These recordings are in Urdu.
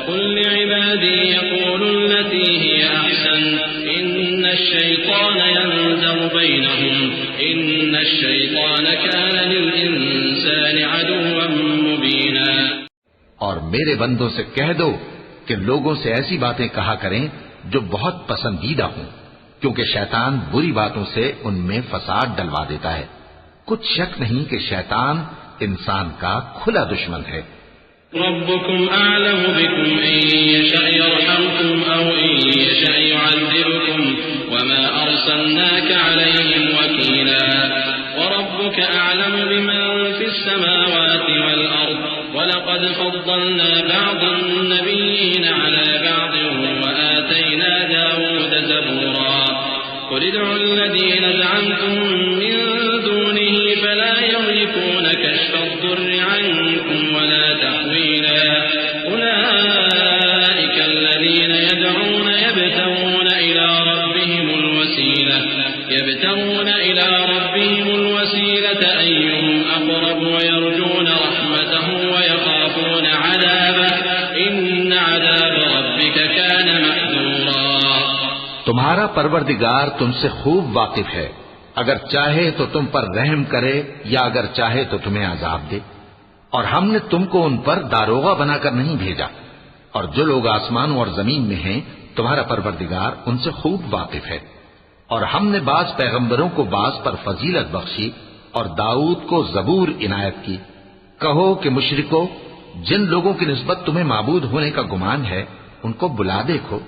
وقل لعبادي يقولوا التي هي أحسن إن الشيطان ينزغ بينهم إن الشيطان كان للإنسان عدوا مبينا۔ اور میرے بندوں سے کہہ دو کہ لوگوں سے ایسی باتیں کہا کریں جو بہت پسندیدہ ہوں، کیونکہ شیطان بری باتوں سے ان میں فساد ڈلوا دیتا ہے۔ کچھ شک نہیں کہ شیطان انسان کا کھلا دشمن ہے۔ ربكم أعلم بكم إن يشأ يرحمكم أو إن يشأ يعذبكم وما أرسلناك عليهم وكيلا وربك أعلم بمن في السماوات والأرض ولقد فضلنا بعض النبيين على بعض وآتينا داود زبورا قل ادعوا الذين زعمتم من دونه فلا يملكون كشف الضر عنكم ولا تحويلا أولئك الذين يدعون يبتغون إلى ربهم الوسيلة أيهم أقرب ويرجون رحمته ويخافون عذابه إن عذاب ربك كان محذورا۔ تمہارا پروردگار تم سے خوب واقف ہے، اگر چاہے تو تم پر رحم کرے یا اگر چاہے تو تمہیں عذاب دے، اور ہم نے تم کو ان پر داروغہ بنا کر نہیں بھیجا، اور جو لوگ آسمانوں اور زمین میں ہیں تمہارا پروردگار ان سے خوب واقف ہے۔ اور ہم نے بعض پیغمبروں کو بعض پر فضیلت بخشی اور داؤد کو زبور عنایت کی۔ کہو کہ مشرکو، جن لوگوں کی نسبت تمہیں معبود ہونے کا گمان ہے ان کو بلا دیکھو،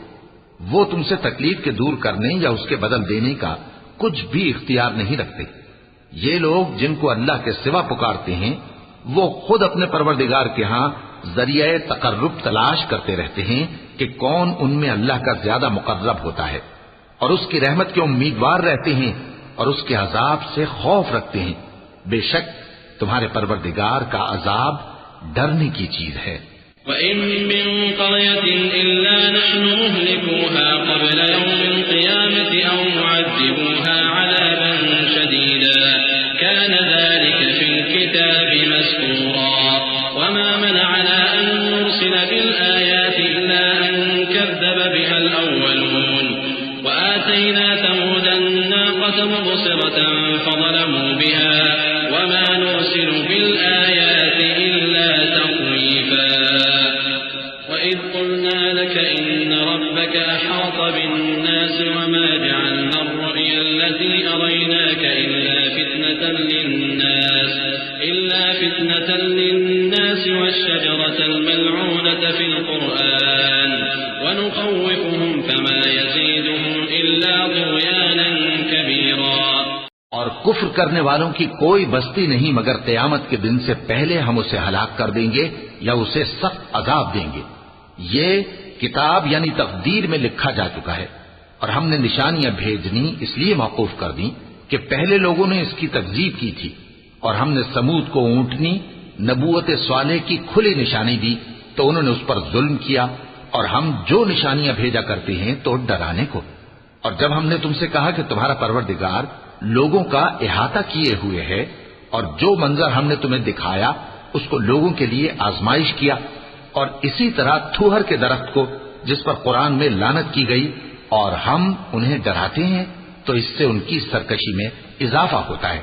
وہ تم سے تکلیف کے دور کرنے یا اس کے بدل دینے کا کچھ بھی اختیار نہیں رکھتے۔ یہ لوگ جن کو اللہ کے سوا پکارتے ہیں وہ خود اپنے پروردگار کے ہاں ذریعہ تقرب تلاش کرتے رہتے ہیں کہ کون ان میں اللہ کا زیادہ مقرب ہوتا ہے، اور اس کی رحمت کے امیدوار رہتے ہیں اور اس کے عذاب سے خوف رکھتے ہیں۔ بے شک تمہارے پروردگار کا عذاب ڈرنے کی چیز ہے۔ وَإِن مِّن قَرْيَةٍ إِلَّا نَحْنُ مُهْلِكُوهَا قَبْلَ يَوْمِ الْقِيَامَةِ أَوْ مُعَذِّبُوهَا عَذَابًا شَدِيدًا كَانَ ذَلِكَ فِي الْكِتَابِ مَسْطُورًا وَمَا مَنَعَنَا أَن نُّرْسِلَ بِالْآيَاتِ إِلَّا أَن كَذَّبَ بِهَا الْأَوَّلُونَ وَآتَيْنَا ثَمُودَ النَّاقَةَ مُبْصِرَةً فَظَلَمُوا بِهَا وَمَا نُرْسِلُ بِالْآيَاتِ إِلَّا تَخْوِيفًا وَإِذْ قُلْنَا لَكَ إِنَّ رَبَّكَ أَحَاطَ بِالنَّاسِ وَمَا جَعَلْنَا الرُّؤْيَا الَّتِي أَرَيْنَاكَ إِلَّا فِتْنَةً لِلنَّاسِ وَالشَّجَرَةَ الْمَلْعُونَةَ فِي الْقُرْآنِ وَنُخَوِّفُهُمْ فَمَا يَزِيدُهُمْ إِلَّا طُغْيَانًا كَبِيرًا۔ اور کفر کرنے والوں کی کوئی بستی نہیں مگر قیامت کے دن سے پہلے ہم اسے ہلاک کر دیں گے یا اسے سخت عذاب دیں گے۔ یہ کتاب یعنی تقدیر میں لکھا جا چکا ہے، اور ہم نے نشانیاں بھیجنی اس لیے موقوف کر دیں کہ پہلے لوگوں نے اس کی تکذیب کی تھی، اور ہم نے سمود کو اونٹنی نبوت صالح کی کھلی نشانی دی تو انہوں نے اس پر ظلم کیا، اور ہم جو نشانیاں بھیجا کرتے ہیں تو ڈرانے کو۔ اور جب ہم نے تم سے کہا کہ تمہارا پروردگار لوگوں کا احاطہ کیے ہوئے ہے، اور جو منظر ہم نے تمہیں دکھایا اس کو لوگوں کے لیے آزمائش کیا، اور اسی طرح تھوہر کے درخت کو جس پر قرآن میں لعنت کی گئی، اور ہم انہیں ڈراتے ہیں تو اس سے ان کی سرکشی میں اضافہ ہوتا ہے۔